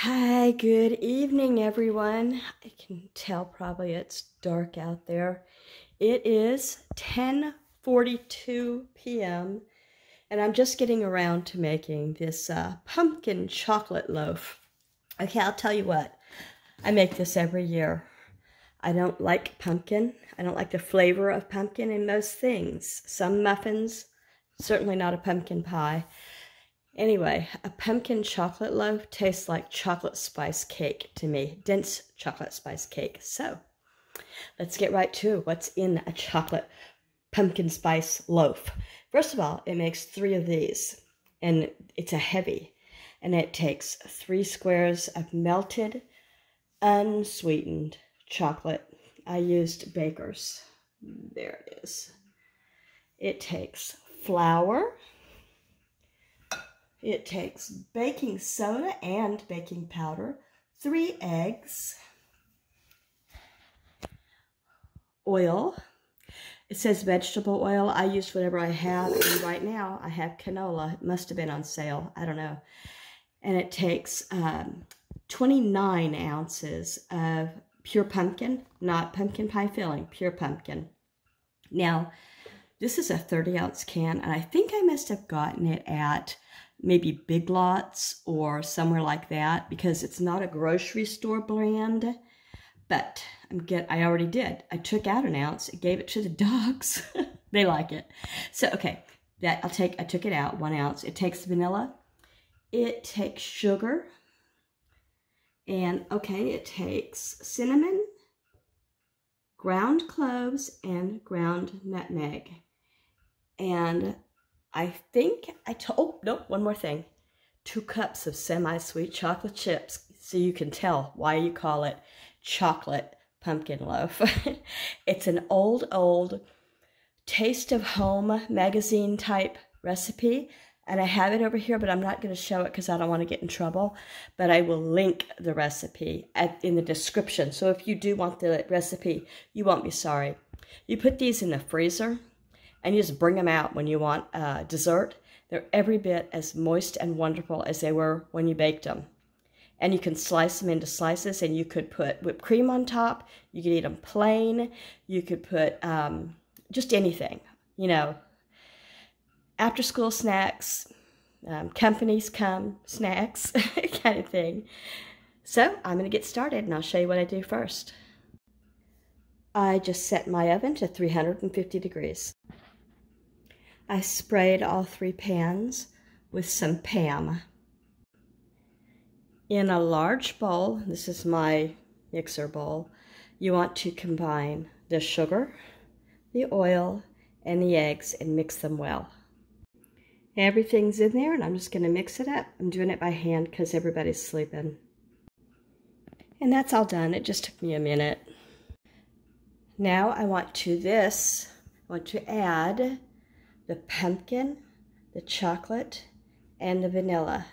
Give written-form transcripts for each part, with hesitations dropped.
Hi, good evening, everyone. I can tell probably it's dark out there. It is 10:42 p.m. and I'm just getting around to making this pumpkin chocolate loaf. Okay, I'll tell you what. I make this every year. I don't like pumpkin. I don't like the flavor of pumpkin in most things. Some muffins, certainly not a pumpkin pie. Anyway, a pumpkin chocolate loaf tastes like chocolate spice cake to me, dense chocolate spice cake. So let's get right to what's in a chocolate pumpkin spice loaf. First of all, it makes 3 of these, and it's a heavy, and it takes 3 squares of melted, unsweetened chocolate. I used Baker's. There it is. It takes flour. It takes baking soda and baking powder, 3 eggs, oil. It says vegetable oil. I use whatever I have, and right now I have canola. It must have been on sale. I don't know. And it takes 29 ounces of pure pumpkin, not pumpkin pie filling, pure pumpkin. Now, this is a 30-ounce can, and I think I must have gotten it at maybe Big Lots or somewhere like that, because it's not a grocery store brand. But I already did. I took out 1 ounce, gave it to the dogs. They like it. So okay, I took it out, 1 ounce. It takes vanilla. It takes sugar. And okay, it takes cinnamon, ground cloves, and ground nutmeg. And I think oh, nope, one more thing. 2 cups of semi-sweet chocolate chips, so you can tell why you call it chocolate pumpkin loaf. It's an old Taste of Home magazine type recipe, and I have it over here, but I'm not going to show it because I don't want to get in trouble, but I will link the recipe in the description. So if you do want the recipe, you won't be sorry. You put these in the freezer, and you just bring them out when you want dessert. They're every bit as moist and wonderful as they were when you baked them. And you can slice them into slices, and you could put whipped cream on top. You could eat them plain. You could put just anything, you know, after-school snacks, companies come snacks, kind of thing. So I'm going to get started, and I'll show you what I do first. I just set my oven to 350 degrees. I sprayed all 3 pans with some Pam. In a large bowl, this is my mixer bowl, you want to combine the sugar, the oil, and the eggs and mix them well. Everything's in there, and I'm just going to mix it up. I'm doing it by hand because everybody's sleeping. And that's all done. It just took me a minute. Now I want to add the pumpkin, the chocolate, and the vanilla.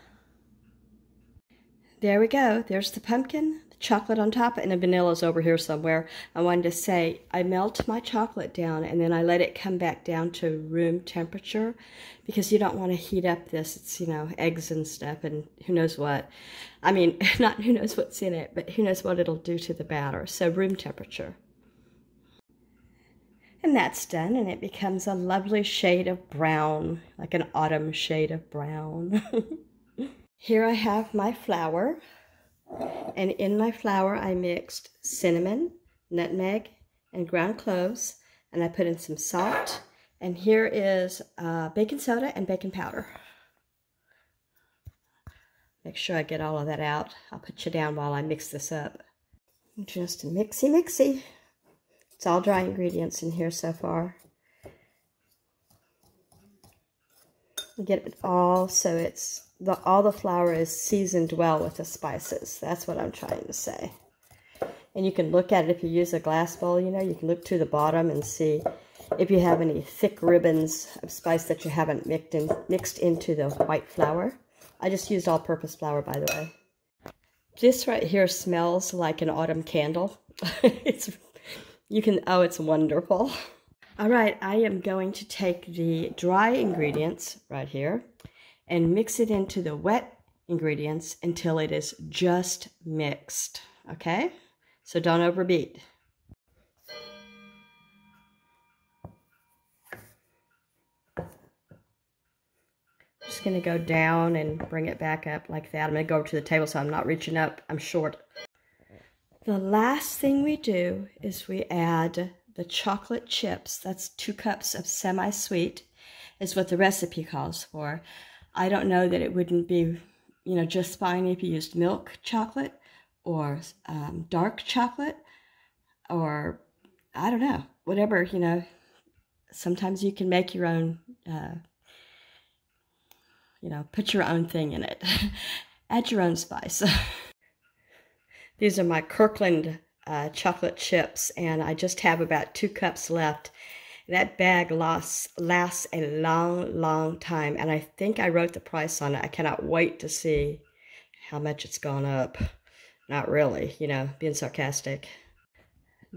There we go. There's the pumpkin, the chocolate on top, and the vanilla's over here somewhere. I wanted to say I melt my chocolate down, and then I let it come back down to room temperature, because you don't want to heat up this. It's, you know, eggs and stuff, and who knows what. I mean, not who knows what's in it, but who knows what it'll do to the batter. So room temperature. And that's done, and it becomes a lovely shade of brown, like an autumn shade of brown. Here I have my flour, and in my flour I mixed cinnamon, nutmeg, and ground cloves, and I put in some salt, and here is baking soda and baking powder. Make sure I get all of that out. I'll put you down while I mix this up. Just a mixy. It's all dry ingredients in here so far. Get it all so it's all the flour is seasoned well with the spices. That's what I'm trying to say. And you can look at it if you use a glass bowl, you know, you can look to the bottom and see if you have any thick ribbons of spice that you haven't mixed into the white flour. I just used all-purpose flour, by the way. This right here smells like an autumn candle. It's wonderful. All right, I am going to take the dry ingredients right here and mix it into the wet ingredients until it is just mixed, okay? So don't overbeat. Just going to go down and bring it back up like that. I'm going to go over to the table so I'm not reaching up. I'm short. The last thing we do is we add the chocolate chips. That's 2 cups of semi-sweet is what the recipe calls for. I don't know that it wouldn't be, you know, just fine if you used milk chocolate or dark chocolate or, I don't know, whatever, you know. Sometimes you can make your own, you know, put your own thing in it. Add your own spice. These are my Kirkland chocolate chips, and I just have about 2 cups left. That bag lasts a long, long time, and I think I wrote the price on it. I cannot wait to see how much it's gone up. Not really, you know, being sarcastic.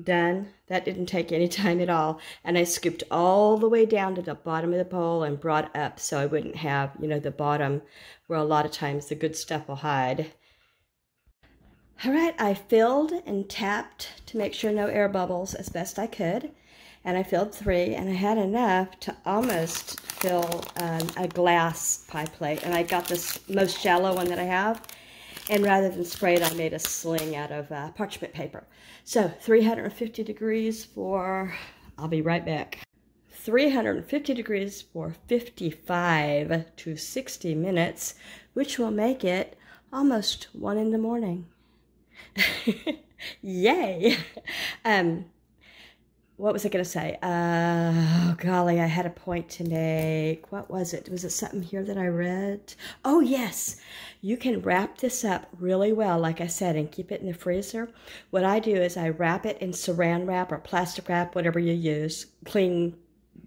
Done. That didn't take any time at all. And I scooped all the way down to the bottom of the bowl and brought up so I wouldn't have, you know, the bottom where a lot of times the good stuff will hide. All right, I filled and tapped to make sure no air bubbles as best I could. And I filled 3, and I had enough to almost fill a glass pie plate. And I got this most shallow one that I have. And rather than spray it, I made a sling out of parchment paper. So 350 degrees for, I'll be right back. 350 degrees for 55 to 60 minutes, which will make it almost 1 in the morning. Yay! What was I going to say? Oh, golly, I had a point to make. What was it? Was it something here that I read? Oh, yes. You can wrap this up really well, like I said, and keep it in the freezer. What I do is I wrap it in saran wrap or plastic wrap, whatever you use, cling,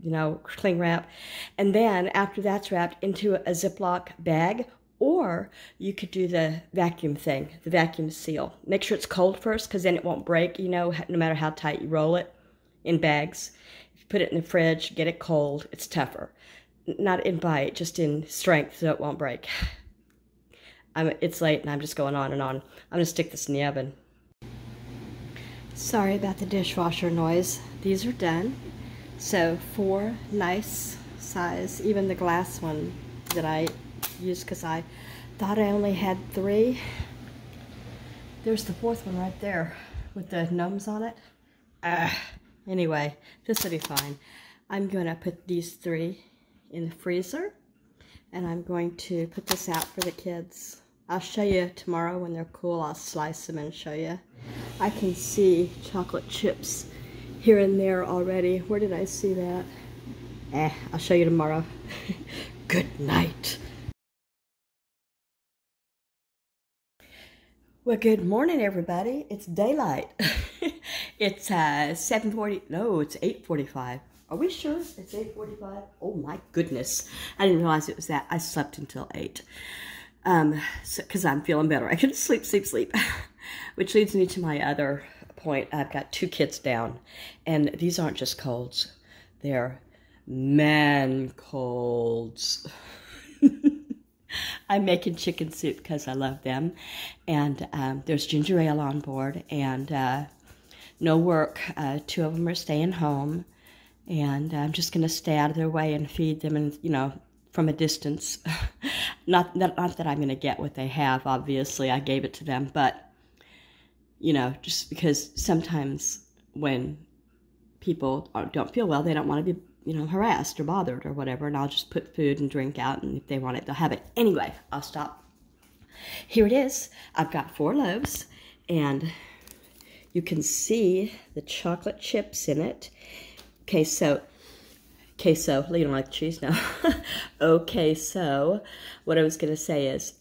you know, cling wrap. And then after that's wrapped into a Ziploc bag, or you could do the vacuum thing, the vacuum seal. Make sure it's cold first, because then it won't break, you know, no matter how tight you roll it. In bags. If you put it in the fridge, get it cold, it's tougher. Not in bite, just in strength, so it won't break. It's late and I'm just going on and on. I'm going to stick this in the oven. Sorry about the dishwasher noise. These are done. So 4 nice size, even the glass one that I used because I thought I only had 3. There's the 4th one right there with the gnomes on it. Anyway, this will be fine. I'm going to put these 3 in the freezer, and I'm going to put this out for the kids. I'll show you tomorrow when they're cool. I'll slice them and show you. I can see chocolate chips here and there already. Where did I see that? I'll show you tomorrow. Good night. Well, good morning, everybody. It's daylight. It's 7:40. No, it's 8:45. Are we sure it's 8:45? Oh my goodness! I didn't realize it was that. I slept until 8. Because I'm feeling better. I can sleep. Which leads me to my other point. I've got 2 kids down, and these aren't just colds; they're man colds. I'm making chicken soup because I love them, and there's ginger ale on board, and no work. 2 of them are staying home, and I'm just going to stay out of their way and feed them, and you know, from a distance. not that I'm going to get what they have. Obviously, I gave it to them, but you know, just because sometimes when people don't feel well, they don't want to be, you know, harassed or bothered or whatever, and I'll just put food and drink out, and if they want it, they'll have it. Anyway, I'll stop. Here it is. I've got 4 loaves, and you can see the chocolate chips in it. Queso, you don't like cheese now. Okay, so what I was going to say is,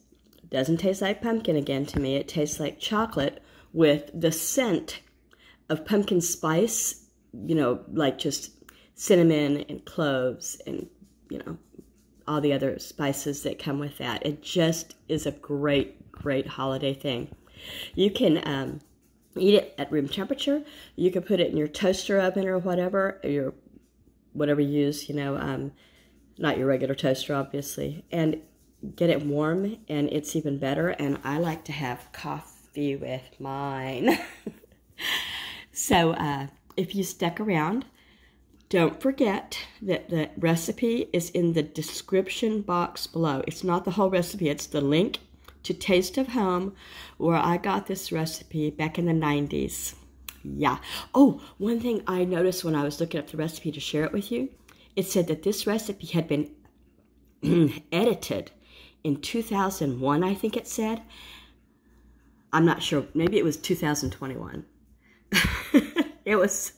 it doesn't taste like pumpkin again to me. It tastes like chocolate with the scent of pumpkin spice, you know, like just cinnamon and cloves and, you know, all the other spices that come with that. It just is a great, great holiday thing. You can eat it at room temperature. You can put it in your toaster oven or whatever, or your whatever you use, you know, not your regular toaster, obviously. And get it warm and it's even better. And I like to have coffee with mine. So if you stuck around, don't forget that the recipe is in the description box below. It's not the whole recipe, it's the link to Taste of Home, where I got this recipe back in the 90s. Yeah. Oh, one thing I noticed when I was looking up the recipe to share it with you, it said that this recipe had been edited in 2001, I think it said. I'm not sure. Maybe it was 2021. It was,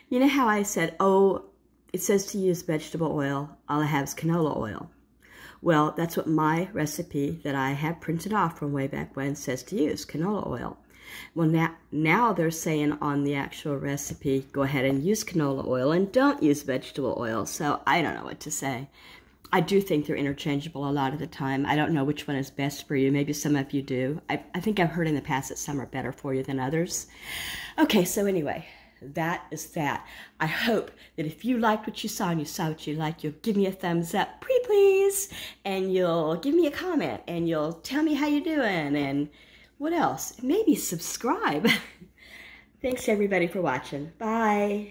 you know how I said, oh, it says to use vegetable oil. All I have is canola oil. Well, that's what my recipe that I have printed off from way back when says to use, canola oil. Well, now they're saying on the actual recipe, go ahead and use canola oil and don't use vegetable oil. So I don't know what to say. I do think they're interchangeable a lot of the time. I don't know which one is best for you. Maybe some of you do. I think I've heard in the past that some are better for you than others. Okay, so anyway, that is that. I hope that if you liked what you saw and you saw what you liked, you'll give me a thumbs up, pretty please, and you'll give me a comment, and you'll tell me how you're doing, and what else? Maybe subscribe. Thanks everybody for watching. Bye.